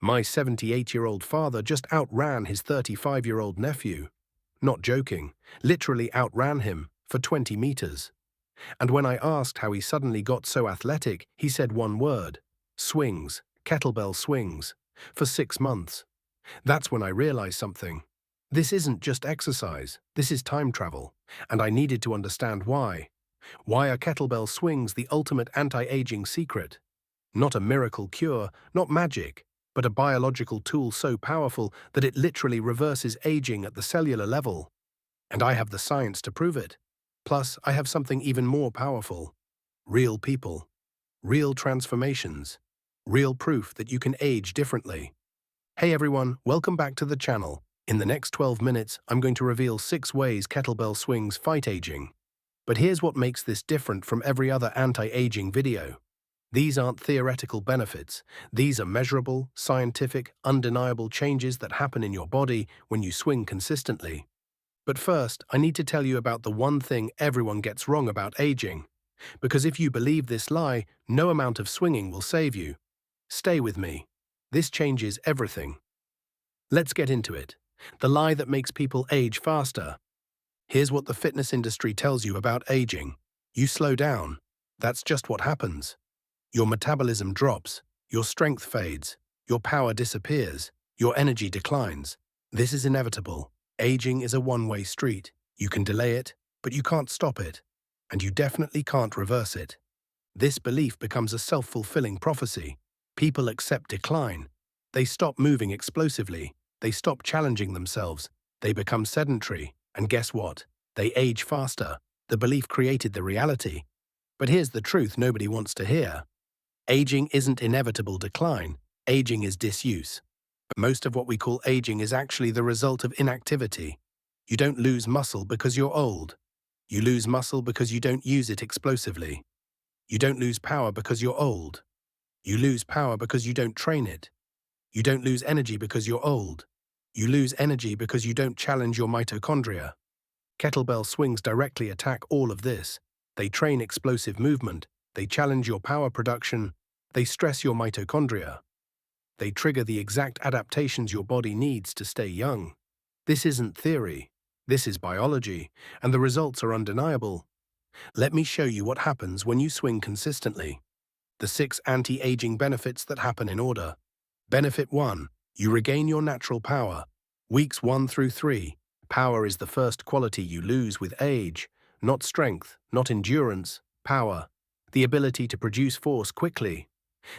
My 78-year-old father just outran his 35-year-old nephew. Not joking, literally outran him for 20 meters. And when I asked how he suddenly got so athletic, he said one word: swings, kettlebell swings, for 6 months. That's when I realized something. This isn't just exercise, this is time travel, and I needed to understand why. Why are kettlebell swings the ultimate anti-aging secret? Not a miracle cure, not magic, but a biological tool so powerful that it literally reverses aging at the cellular level. And I have the science to prove it. Plus, I have something even more powerful. Real people. Real transformations. Real proof that you can age differently. Hey everyone, welcome back to the channel. In the next 12 minutes, I'm going to reveal 6 ways kettlebell swings fight aging. But here's what makes this different from every other anti-aging video. These aren't theoretical benefits. These are measurable, scientific, undeniable changes that happen in your body when you swing consistently. But first, I need to tell you about the one thing everyone gets wrong about aging. Because if you believe this lie, no amount of swinging will save you. Stay with me. This changes everything. Let's get into it. The lie that makes people age faster. Here's what the fitness industry tells you about aging. You slow down. That's just what happens. Your metabolism drops, your strength fades, your power disappears, your energy declines. This is inevitable. Aging is a one-way street. You can delay it, but you can't stop it. And you definitely can't reverse it. This belief becomes a self-fulfilling prophecy. People accept decline. They stop moving explosively. They stop challenging themselves. They become sedentary. And guess what? They age faster. The belief created the reality. But here's the truth nobody wants to hear. Aging isn't inevitable decline. Aging is disuse. Most of what we call aging is actually the result of inactivity. You don't lose muscle because you're old. You lose muscle because you don't use it explosively. You don't lose power because you're old. You lose power because you don't train it. You don't lose energy because you're old. You lose energy because you don't challenge your mitochondria. Kettlebell swings directly attack all of this. They train explosive movement. They challenge your power production. They stress your mitochondria. They trigger the exact adaptations your body needs to stay young. This isn't theory. This is biology, and the results are undeniable. Let me show you what happens when you swing consistently. The 6 anti-aging benefits that happen in order. Benefit 1. You regain your natural power. Weeks 1 through 3. Power is the first quality you lose with age. Not strength, not endurance, power. The ability to produce force quickly.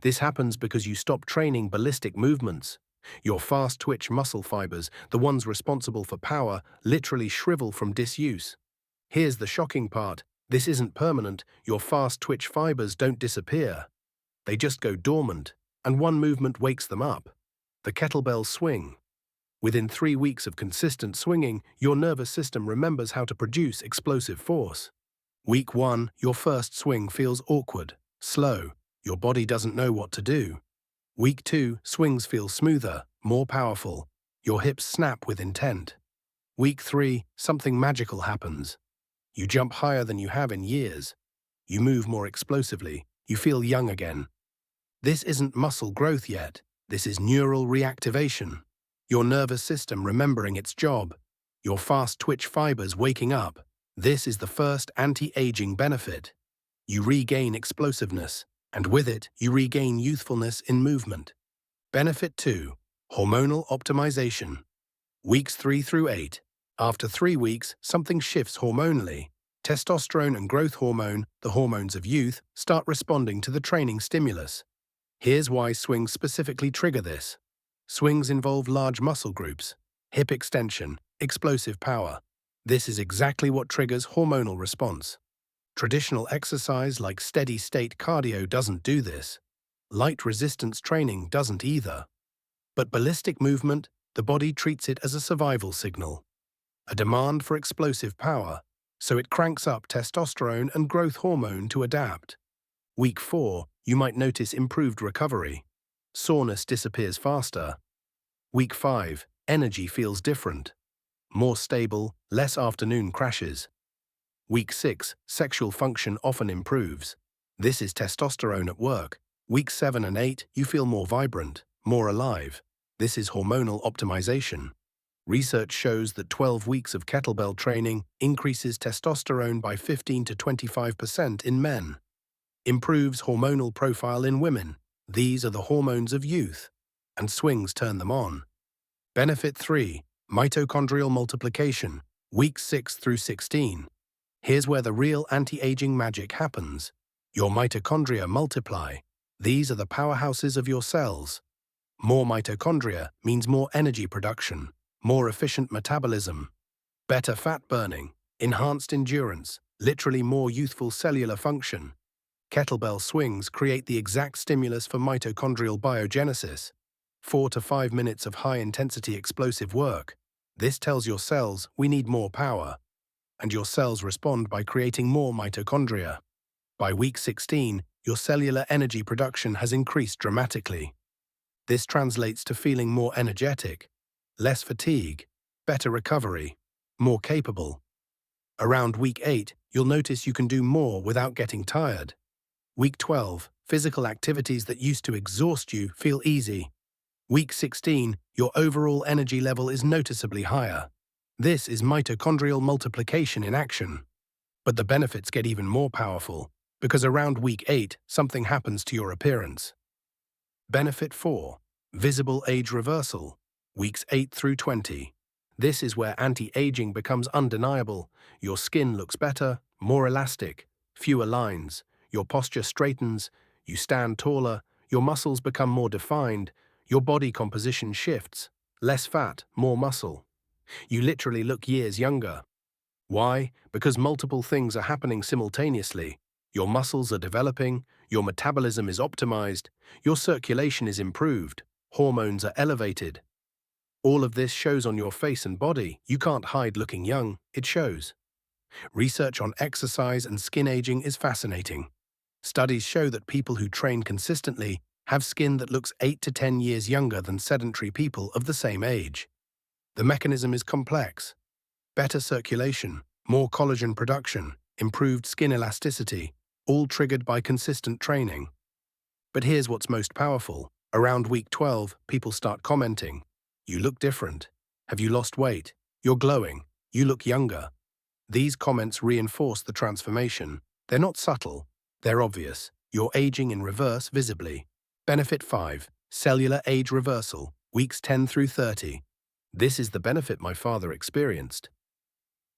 This happens because you stop training ballistic movements. Your fast-twitch muscle fibers, the ones responsible for power, literally shrivel from disuse. Here's the shocking part. This isn't permanent. Your fast-twitch fibers don't disappear. They just go dormant, and one movement wakes them up. The kettlebell swing. Within 3 weeks of consistent swinging, your nervous system remembers how to produce explosive force. Week 1, your first swing feels awkward, slow. Your body doesn't know what to do. Week 2, swings feel smoother, more powerful. Your hips snap with intent. Week 3, something magical happens. You jump higher than you have in years. You move more explosively. You feel young again. This isn't muscle growth yet. This is neural reactivation. Your nervous system remembering its job. Your fast-twitch fibers waking up. This is the first anti-aging benefit. You regain explosiveness, and with it, you regain youthfulness in movement. Benefit 2. Hormonal optimization. Weeks 3 through 8. After 3 weeks, something shifts hormonally. Testosterone and growth hormone, the hormones of youth, start responding to the training stimulus. Here's why swings specifically trigger this. Swings involve large muscle groups, hip extension, explosive power. This is exactly what triggers hormonal response. Traditional exercise like steady-state cardio doesn't do this. Light resistance training doesn't either. But ballistic movement, the body treats it as a survival signal. A demand for explosive power, so it cranks up testosterone and growth hormone to adapt. Week 4, you might notice improved recovery. Soreness disappears faster. Week 5, energy feels different. More stable, less afternoon crashes. Week 6, sexual function often improves. This is testosterone at work. Week 7 and 8, you feel more vibrant, more alive. This is hormonal optimization. Research shows that 12 weeks of kettlebell training increases testosterone by 15 to 25% in men, improves hormonal profile in women. These are the hormones of youth, and swings turn them on. Benefit 3. Mitochondrial multiplication, weeks 6 through 16. Here's where the real anti-aging magic happens. Your mitochondria multiply. These are the powerhouses of your cells. More mitochondria means more energy production, more efficient metabolism, better fat burning, enhanced endurance, literally more youthful cellular function. Kettlebell swings create the exact stimulus for mitochondrial biogenesis. 4 to 5 minutes of high-intensity explosive work. This tells your cells we need more power, and your cells respond by creating more mitochondria. By week 16, your cellular energy production has increased dramatically. This translates to feeling more energetic, less fatigue, better recovery, more capable. Around week 8, you'll notice you can do more without getting tired. Week 12, physical activities that used to exhaust you feel easy. Week 16, your overall energy level is noticeably higher. This is mitochondrial multiplication in action. But the benefits get even more powerful, because around week 8, something happens to your appearance. Benefit 4. Visible age reversal, weeks 8 through 20. This is where anti-aging becomes undeniable. Your skin looks better, more elastic, fewer lines. Your posture straightens, you stand taller, your muscles become more defined, your body composition shifts, less fat, more muscle. You literally look years younger. Why? Because multiple things are happening simultaneously. Your muscles are developing, your metabolism is optimized, your circulation is improved, hormones are elevated. All of this shows on your face and body. You can't hide looking young, it shows. Research on exercise and skin aging is fascinating. Studies show that people who train consistently have skin that looks 8 to 10 years younger than sedentary people of the same age. The mechanism is complex. Better circulation, more collagen production, improved skin elasticity, all triggered by consistent training. But here's what's most powerful. Around week 12, people start commenting. You look different. Have you lost weight? You're glowing. You look younger. These comments reinforce the transformation. They're not subtle. They're obvious. You're aging in reverse visibly. Benefit 5. Cellular age reversal, weeks 10 through 30. This is the benefit my father experienced.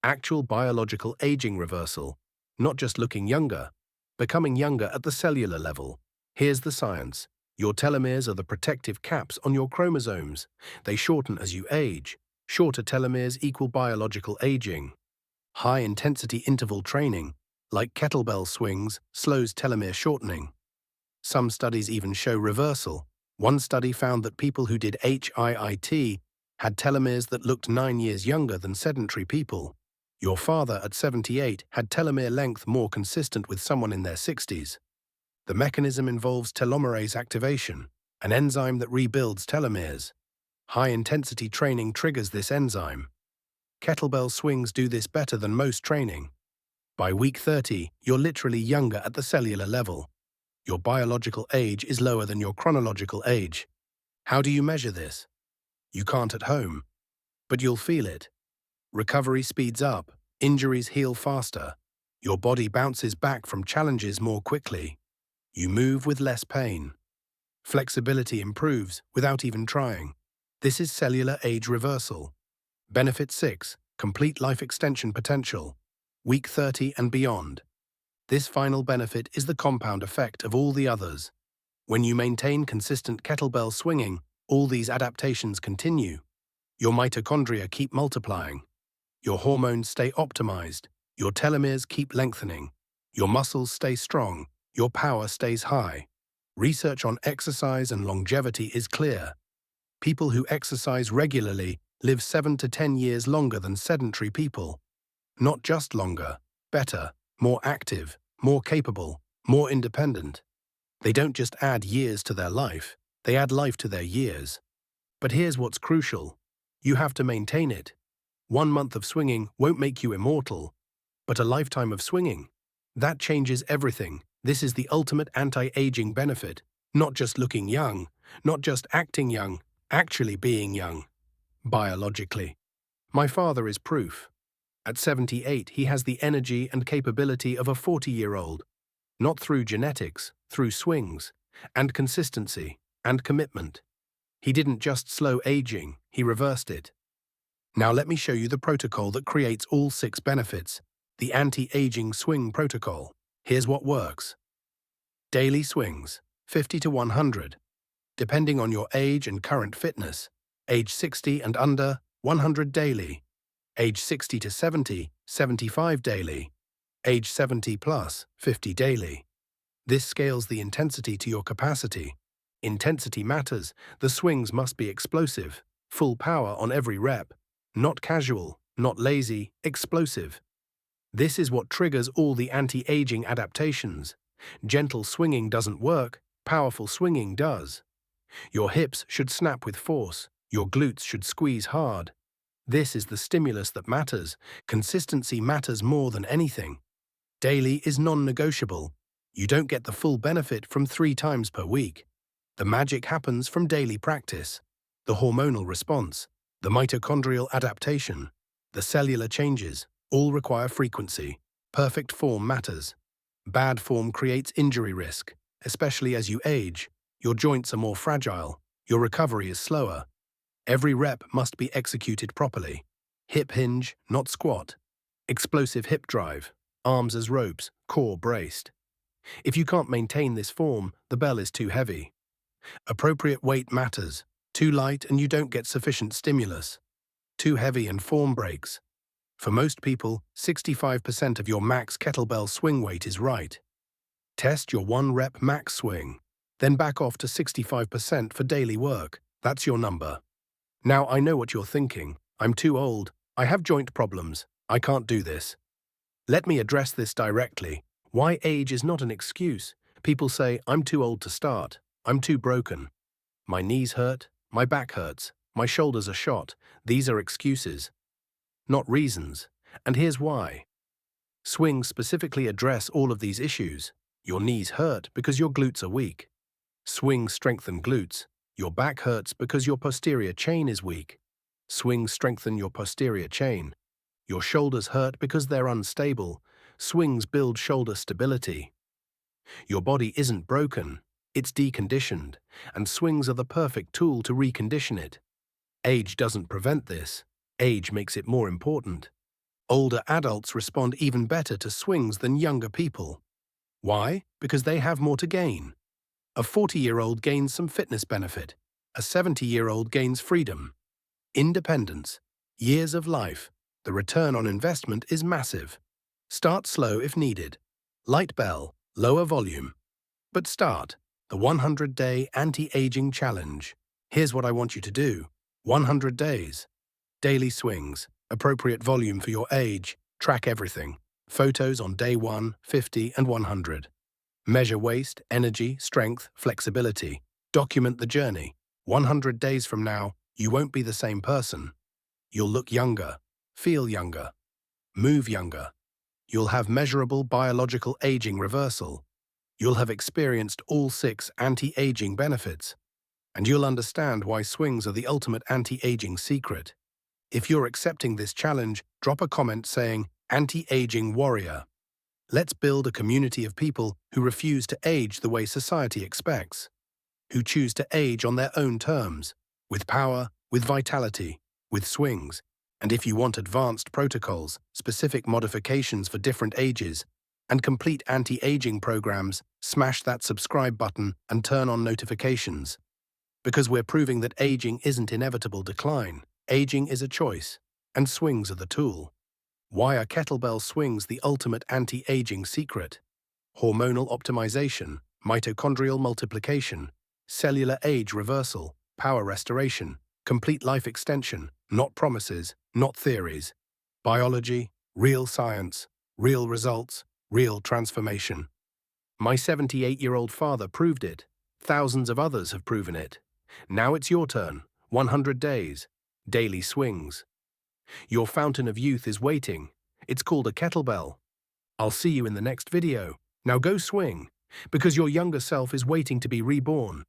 Actual biological aging reversal, not just looking younger, becoming younger at the cellular level. Here's the science. Your telomeres are the protective caps on your chromosomes. They shorten as you age. Shorter telomeres equal biological aging. High-intensity interval training, like kettlebell swings, slows telomere shortening. Some studies even show reversal. One study found that people who did HIIT had telomeres that looked 9 years younger than sedentary people. Your father at 78 had telomere length more consistent with someone in their 60s. The mechanism involves telomerase activation, an enzyme that rebuilds telomeres. High-intensity training triggers this enzyme. Kettlebell swings do this better than most training. By week 30, you're literally younger at the cellular level. Your biological age is lower than your chronological age. How do you measure this? You can't at home, but you'll feel it. Recovery speeds up, injuries heal faster. Your body bounces back from challenges more quickly. You move with less pain. Flexibility improves without even trying. This is cellular age reversal. Benefit 6. Complete life extension potential. Week 30 and beyond. This final benefit is the compound effect of all the others. When you maintain consistent kettlebell swinging, all these adaptations continue. Your mitochondria keep multiplying. Your hormones stay optimized. Your telomeres keep lengthening. Your muscles stay strong. Your power stays high. Research on exercise and longevity is clear. People who exercise regularly live 7 to 10 years longer than sedentary people. Not just longer, better, more active, more capable, more independent. They don't just add years to their life, they add life to their years. But here's what's crucial. You have to maintain it. 1 month of swinging won't make you immortal, but a lifetime of swinging, that changes everything. This is the ultimate anti-aging benefit. Not just looking young, not just acting young, actually being young, biologically. My father is proof. At 78, he has the energy and capability of a 40-year-old, not through genetics, through swings, and consistency, and commitment. He didn't just slow aging, he reversed it. Now let me show you the protocol that creates all 6 benefits, the anti-aging swing protocol. Here's what works. Daily swings, 50 to 100, depending on your age and current fitness. Age 60 and under, 100 daily. Age 60 to 70, 75 daily. Age 70 plus, 50 daily. This scales the intensity to your capacity. Intensity matters. The swings must be explosive, full power on every rep. Not casual, not lazy, explosive. This is what triggers all the anti-aging adaptations. Gentle swinging doesn't work, powerful swinging does. Your hips should snap with force, your glutes should squeeze hard. This is the stimulus that matters. Consistency matters more than anything. Daily is non-negotiable. You don't get the full benefit from 3 times per week. The magic happens from daily practice. The hormonal response, the mitochondrial adaptation, the cellular changes, all require frequency. Perfect form matters. Bad form creates injury risk, especially as you age. Your joints are more fragile. Your recovery is slower. Every rep must be executed properly. Hip hinge, not squat. Explosive hip drive. Arms as ropes, core braced. If you can't maintain this form, the bell is too heavy. Appropriate weight matters. Too light and you don't get sufficient stimulus. Too heavy and form breaks. For most people, 65% of your max kettlebell swing weight is right. Test your 1-rep max swing. Then back off to 65% for daily work. That's your number. Now I know what you're thinking. I'm too old. I have joint problems. I can't do this. Let me address this directly. Why age is not an excuse. People say, I'm too old to start. I'm too broken. My knees hurt. My back hurts. My shoulders are shot. These are excuses, not reasons. And here's why. Swings specifically address all of these issues. Your knees hurt because your glutes are weak. Swings strengthen glutes. Your back hurts because your posterior chain is weak. Swings strengthen your posterior chain. Your shoulders hurt because they're unstable. Swings build shoulder stability. Your body isn't broken, it's deconditioned, and swings are the perfect tool to recondition it. Age doesn't prevent this. Age makes it more important. Older adults respond even better to swings than younger people. Why? Because they have more to gain. A 40-year-old gains some fitness benefit. A 70-year-old gains freedom, independence, years of life. The return on investment is massive. Start slow if needed. Light bell, lower volume. But start. The 100-day anti-aging challenge. Here's what I want you to do. 100 days. Daily swings. Appropriate volume for your age. Track everything. Photos on day 1, 50, and 100. Measure waist, energy, strength, flexibility. Document the journey. 100 days from now, you won't be the same person. You'll look younger, feel younger, move younger. You'll have measurable biological aging reversal. You'll have experienced all 6 anti-aging benefits. And you'll understand why swings are the ultimate anti-aging secret. If you're accepting this challenge, drop a comment saying, Anti-Aging Warrior. Let's build a community of people who refuse to age the way society expects, who choose to age on their own terms, with power, with vitality, with swings. And if you want advanced protocols, specific modifications for different ages, and complete anti-aging programs, smash that subscribe button and turn on notifications. Because we're proving that aging isn't inevitable decline. Aging is a choice, and swings are the tool. Why are kettlebell swings the ultimate anti-aging secret? Hormonal optimization, mitochondrial multiplication, cellular age reversal, power restoration, complete life extension, not promises, not theories. Biology, real science, real results, real transformation. My 78-year-old father proved it. Thousands of others have proven it. Now it's your turn. 100 days. Daily swings. Your fountain of youth is waiting. It's called a kettlebell. I'll see you in the next video. Now go swing. because your younger self is waiting to be reborn.